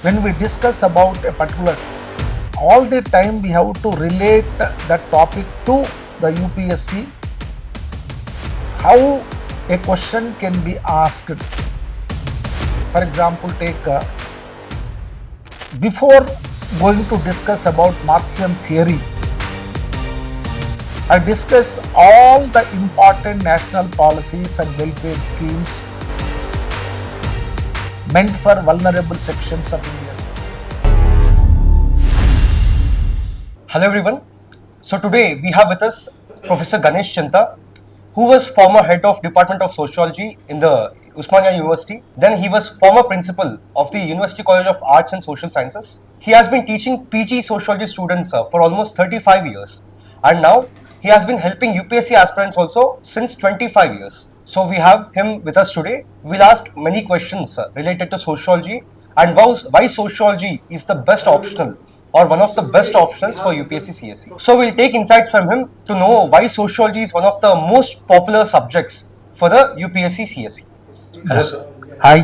When we discuss about a particular, all the time we have to relate that topic to the UPSC, how a question can be asked. For example, take before going to discuss about Marxian theory, I discuss all the important national policies and welfare schemes meant for vulnerable sections of India. Hello everyone. So today we have with us Professor Ganesh Chintha, who was former head of Department of Sociology in the Usmania University. Then he was former principal of the University College of Arts and Social Sciences. He has been teaching PG Sociology students for almost 35 years. And now he has been helping UPSC aspirants also since 25 years. So we have him with us today. We'll ask many questions related to sociology and why sociology is the best optional or one of the best options for UPSC CSE. So we'll take insights from him to know why sociology is one of the most popular subjects for the UPSC CSE. Hello, sir. Hi.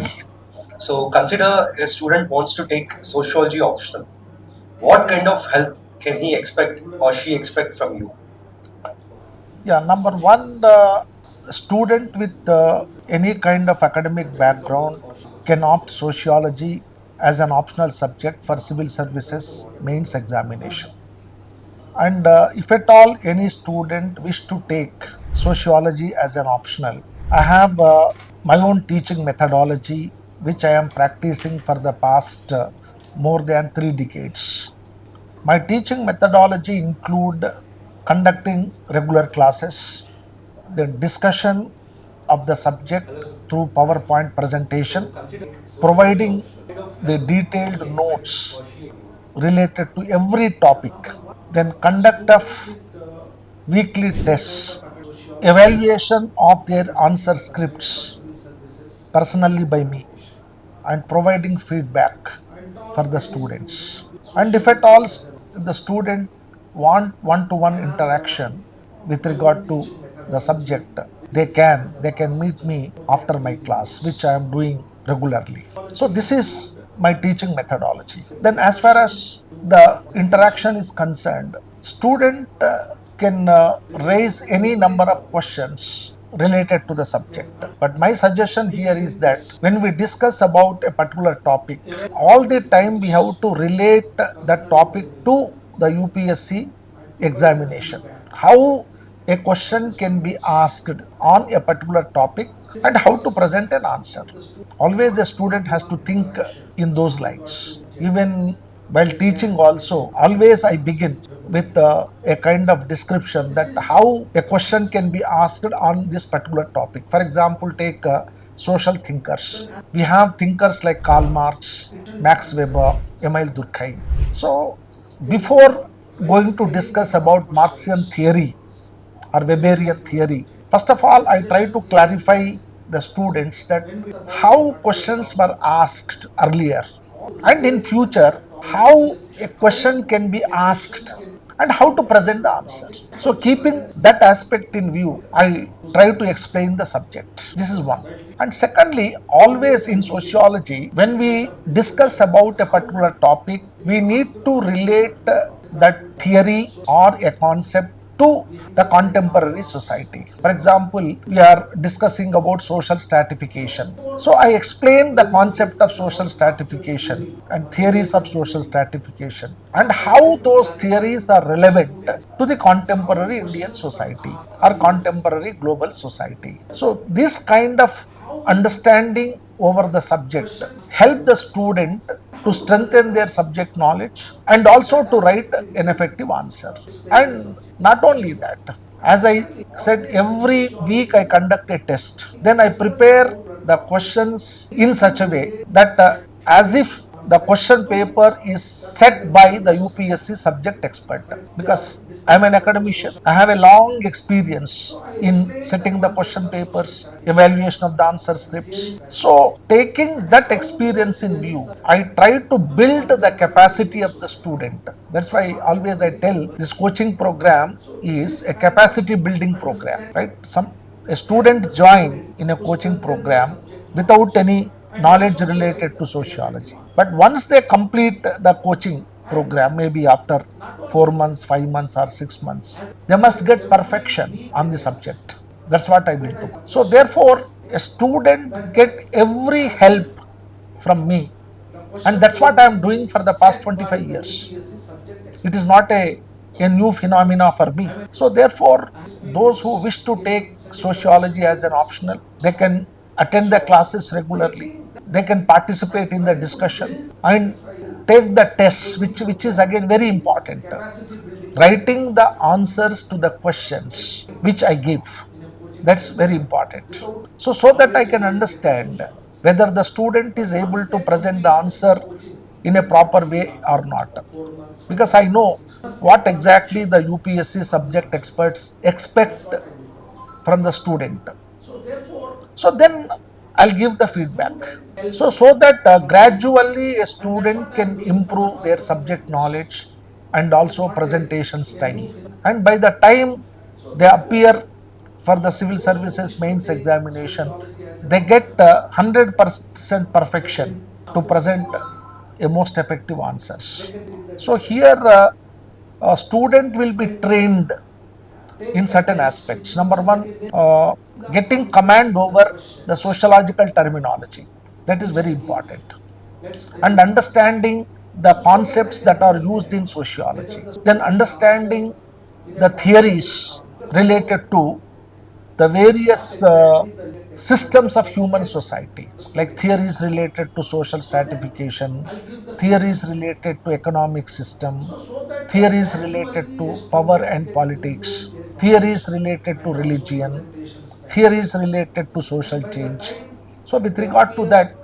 So consider a student wants to take sociology optional. What kind of help can he expect or she expect from you? Yeah, number one, student with any kind of academic background can opt sociology as an optional subject for civil services mains examination. And if at all any student wish to take sociology as an optional, I have my own teaching methodology which I am practicing for the past more than 3 decades. My teaching methodology include conducting regular classes, the discussion of the subject through PowerPoint presentation, providing the detailed notes related to every topic, then conduct of weekly tests, evaluation of their answer scripts personally by me, and providing feedback for the students. And if at all the student want one-to-one interaction with regard to the subject, they can meet me after my class, which I am doing regularly. So this is my teaching methodology. Then as far as the interaction is concerned, student can raise any number of questions related to the subject. But my suggestion here is that when we discuss about a particular topic, all the time we have to relate that topic to the UPSC examination. How a question can be asked on a particular topic and how to present an answer. Always a student has to think in those lines. Even while teaching also, always I begin with a kind of description that how a question can be asked on this particular topic. For example, take social thinkers. We have thinkers like Karl Marx, Max Weber, Emil Durkheim. So before going to discuss about Marxian theory or Weberian theory, first of all, I try to clarify the students that how questions were asked earlier and in future how a question can be asked and how to present the answer. So keeping that aspect in view, I try to explain the subject. This is one. And secondly, always in sociology, when we discuss about a particular topic, we need to relate that theory or a concept to the contemporary society. For example, we are discussing about social stratification. So I explain the concept of social stratification and theories of social stratification and how those theories are relevant to the contemporary Indian society or contemporary global society. So this kind of understanding over the subject help the student to strengthen their subject knowledge and also to write an effective answer. And not only that, as I said, every week I conduct a test. Then I prepare the questions in such a way that as if the question paper is set by the UPSC subject expert, because I am an academician. I have a long experience in setting the question papers, evaluation of the answer scripts. So taking that experience in view, I try to build the capacity of the student. That's why always I tell this coaching program is a capacity building program, right? A student join in a coaching program without any knowledge related to sociology. But once they complete the coaching program, maybe after 4 months, 5 months, or 6 months, they must get perfection on the subject. That's what I will do. So therefore, a student get every help from me, and that's what I am doing for the past 25 years. It is not a new phenomena for me. So therefore, those who wish to take sociology as an optional, they can attend the classes regularly. They can participate in the discussion and take the tests, which is again very important. Writing the answers to the questions which I give. That's very important. So that I can understand whether the student is able to present the answer in a proper way or not. Because I know what exactly the UPSC subject experts expect from the student. So then I'll give the feedback. So that gradually a student can improve their subject knowledge and also presentation style. And by the time they appear for the civil services mains examination, they get 100% perfection to present a most effective answers. So here a student will be trained in certain aspects. Number one, getting command over the sociological terminology. That is very important. And understanding the concepts that are used in sociology. Then understanding the theories related to the various systems of human society, like theories related to social stratification, theories related to economic system, theories related to power and politics, theories related to religion, theories related to social change. So with regard to that,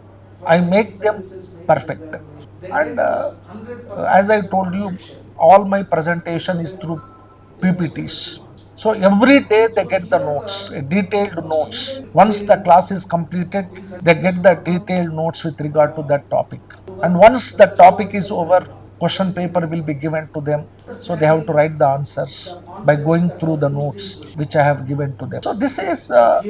I make them perfect. And as I told you, all my presentation is through PPTs. So every day they get the notes, detailed notes. Once the class is completed, they get the detailed notes with regard to that topic. And once the topic is over, question paper will be given to them. So they have to write the answers by going through the notes which I have given to them. So this is a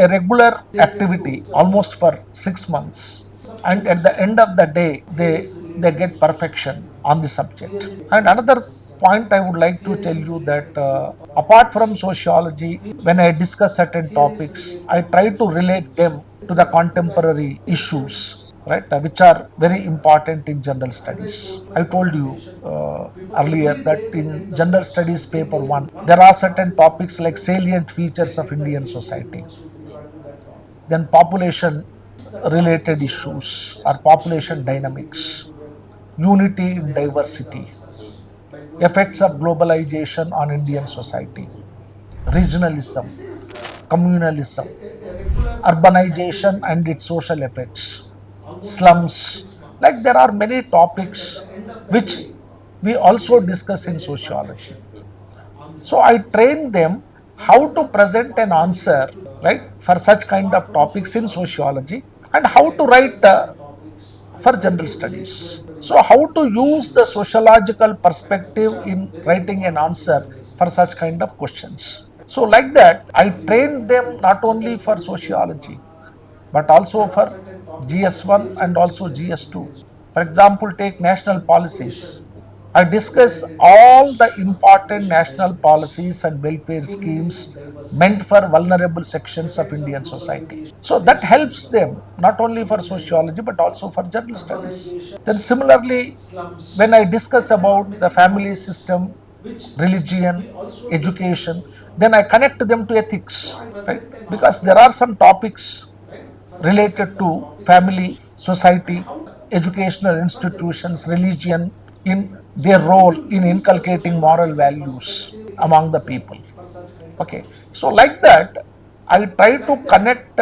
regular activity almost for 6 months. And at the end of the day, they get perfection on the subject. And another point I would like to tell you that apart from sociology, when I discuss certain topics, I try to relate them to the contemporary issues, right, which are very important in general studies. I told you earlier that in general studies paper 1, there are certain topics like salient features of Indian society, then population related issues or population dynamics, unity in diversity, effects of globalization on Indian society, regionalism, communalism, urbanization and its social effects, slums. Like there are many topics which we also discuss in sociology. So I train them how to present an answer, right, for such kind of topics in sociology, and how to write for general studies. So how to use the sociological perspective in writing an answer for such kind of questions. So like that, I train them not only for sociology, but also for GS1 and also GS2. For example, take national policies. I discuss all the important national policies and welfare schemes meant for vulnerable sections of Indian society. So that helps them not only for sociology but also for general studies. Then similarly, when I discuss about the family system, religion, education, then I connect them to ethics, right? Because there are some topics related to family, society, educational institutions, religion, in their role in inculcating moral values among the people. Okay, so like that, I try to connect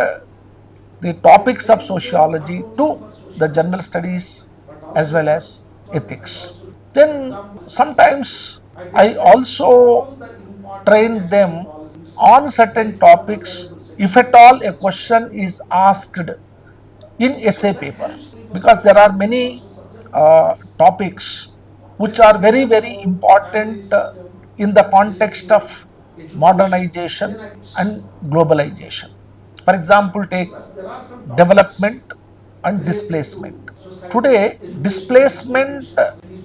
the topics of sociology to the general studies as well as ethics. Then sometimes I also train them on certain topics if at all a question is asked in essay paper, because there are many topics which are very very important in the context of modernization and globalization. For example, take development and displacement. Today, displacement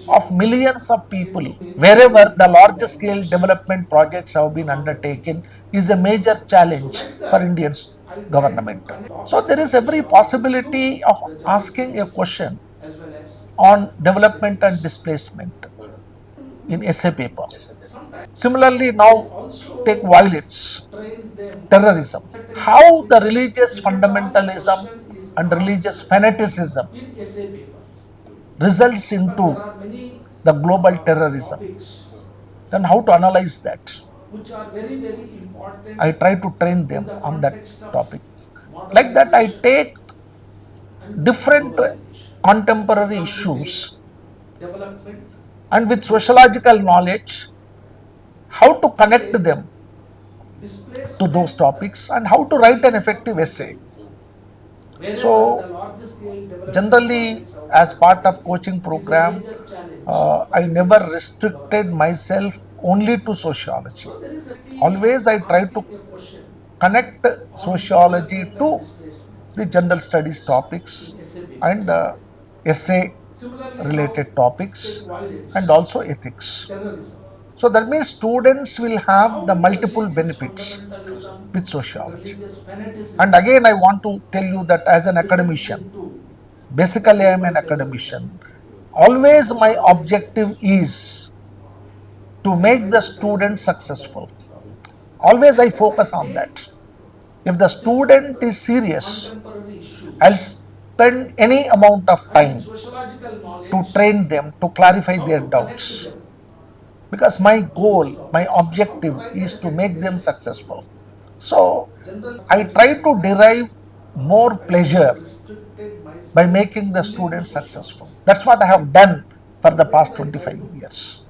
of millions of people wherever the large scale development projects have been undertaken is a major challenge for India's government. So there is every possibility of asking a question on development and displacement in essay paper. Similarly, now take violence, terrorism. How the religious fundamentalism and religious fanaticism results into the global terrorism. Then how to analyze that? I try to train them on that topic. Like that, I take different contemporary issues and with sociological knowledge, how to connect them to those topics and how to write an effective essay. So generally, as part of coaching program, I never restricted myself only to sociology. Always I try to connect sociology to the general studies topics and essay related topics and also ethics. So that means students will have the multiple benefits with sociology. And again, I want to tell you that as an academician, basically I am an academician. Always my objective is to make the student successful. Always I focus on that. If the student is serious, I'll spend any amount of time to train them, to clarify their doubts. Because my goal, my objective is to make them successful. So I try to derive more pleasure by making the students successful. That's what I have done for the past 25 years.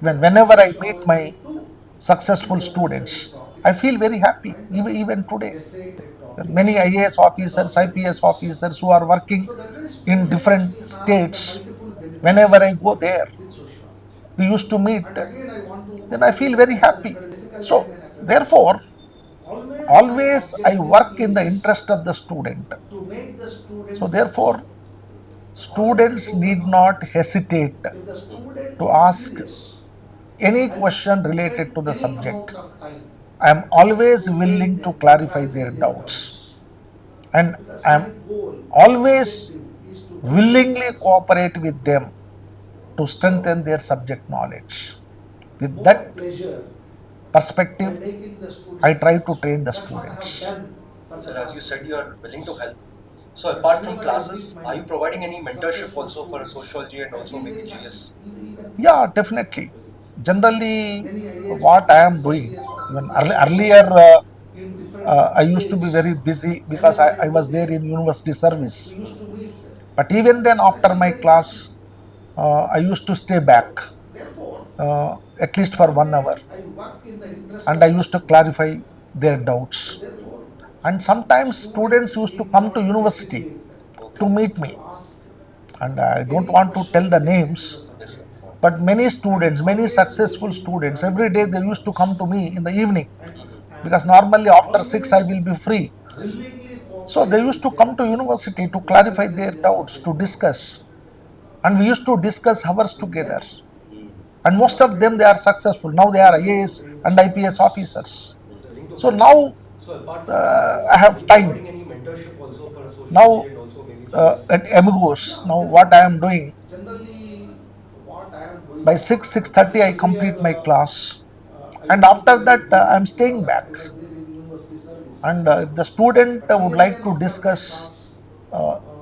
Whenever I meet my successful students, I feel very happy, even today. Many IAS officers, IPS officers who are working in different states, whenever I go there, we used to meet, then I feel very happy. So, therefore, always I work in the interest of the student. So, therefore, students need not hesitate to ask any question related to the subject. I am always willing to clarify their doubts and I am always willingly cooperate with them to strengthen their subject knowledge. With that perspective, I try to train the students. Sir, as you said, you are willing to help. So apart from classes, are you providing any mentorship also for sociology and also maybe GS? Yeah, definitely. Generally, what I am doing, even earlier, I used to be very busy because I was there in university service. But even then, after my class, I used to stay back at least for 1 hour and I used to clarify their doubts. And sometimes students used to come to university to meet me. And I don't want to tell the names, but many students, many successful students, every day they used to come to me in the evening because normally after 6 I will be free. So they used to come to university to clarify their doubts, to discuss. And we used to discuss hours together. And most of them, they are successful. Now they are IAS and IPS officers. So now I have time. Now at Amigos, now what I am doing, by 6:30 I complete my class. And after that I am staying back. And if the student would like to discuss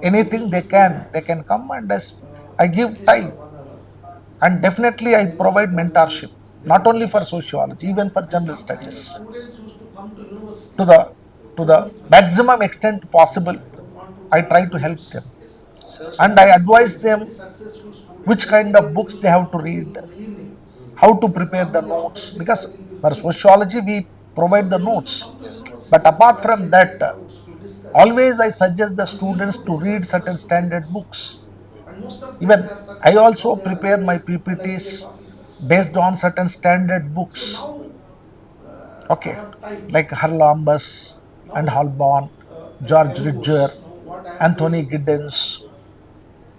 anything, they can come and I give time. And definitely I provide mentorship, not only for sociology, even for general studies. To the maximum extent possible, I try to help them. And I advise them which kind of books they have to read, how to prepare the notes, because for sociology we provide the notes. But apart from that, always I suggest the students to read certain standard books. Even I also prepare my PPTs based on certain standard books. Okay, like Harlambus and Halban, George Ridger, Anthony Giddens,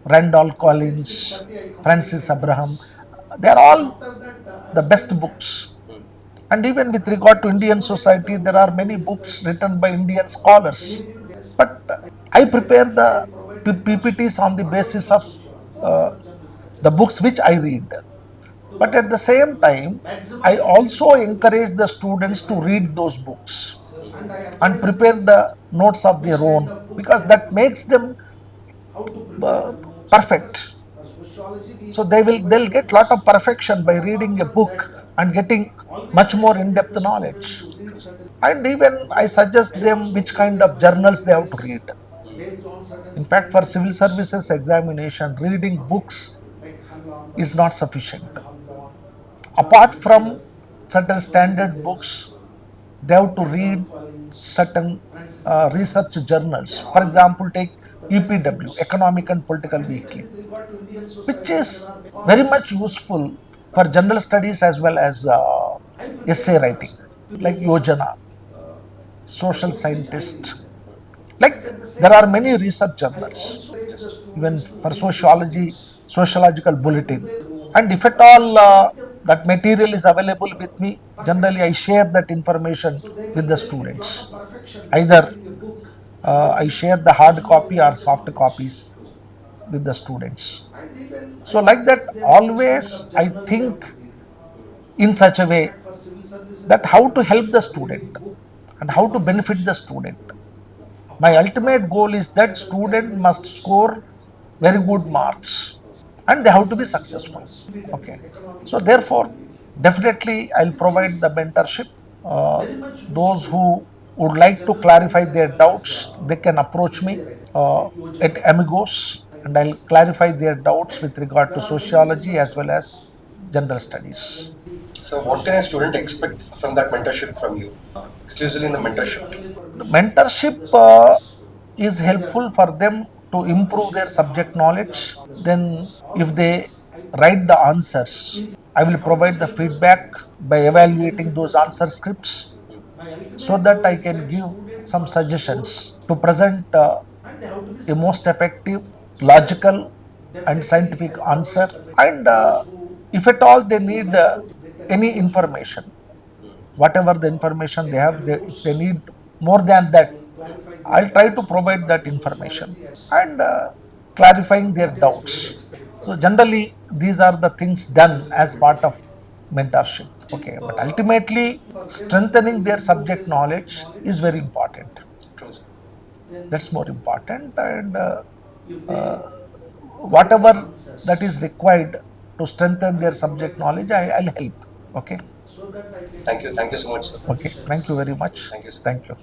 Randall Collins, Francis Abraham. They are all the best books. And even with regard to Indian society, there are many books written by Indian scholars. But I prepare the PPTs on the basis of uh, the books which I read. But at the same time, I also encourage the students to read those books and prepare the notes of their own, because that makes them uh, perfect. So they'll get lot of perfection by reading a book and getting much more in-depth knowledge. And even I suggest them which kind of journals they have to read. In fact, for civil services examination, reading books is not sufficient. Apart from certain standard books, they have to read certain research journals. For example, take EPW, Economic and Political Weekly, which is very much useful for general studies as well as essay writing, like Yojana, Social Scientist. Like there are many research journals, even for sociology, Sociological Bulletin. And if at all that material is available with me, generally I share that information with the students. Either I share the hard copy or soft copies with the students. So, like that, always I think in such a way that how to help the student and how to benefit the student. My ultimate goal is that student must score very good marks and they have to be successful. Okay. So, therefore, definitely I'll provide the mentorship. Those who would like to clarify their doubts, they can approach me at Amigos, and I'll clarify their doubts with regard to sociology as well as general studies. So, what can a student expect from that mentorship from you, exclusively in the mentorship? The mentorship is helpful for them to improve their subject knowledge. Then, if they write the answers, I will provide the feedback by evaluating those answer scripts so that I can give some suggestions to present a most effective, logical, and scientific answer. And if at all they need any information, whatever the information they have, if they need more than that, I'll try to provide that information and clarifying their doubts. So generally, these are the things done as part of mentorship. Okay, but ultimately, strengthening their subject knowledge is very important. True. That's more important, and whatever that is required to strengthen their subject knowledge, I'll help. Okay. Thank you. Thank you so much, sir. Okay. Thank you very much. Thank you, sir. Thank you.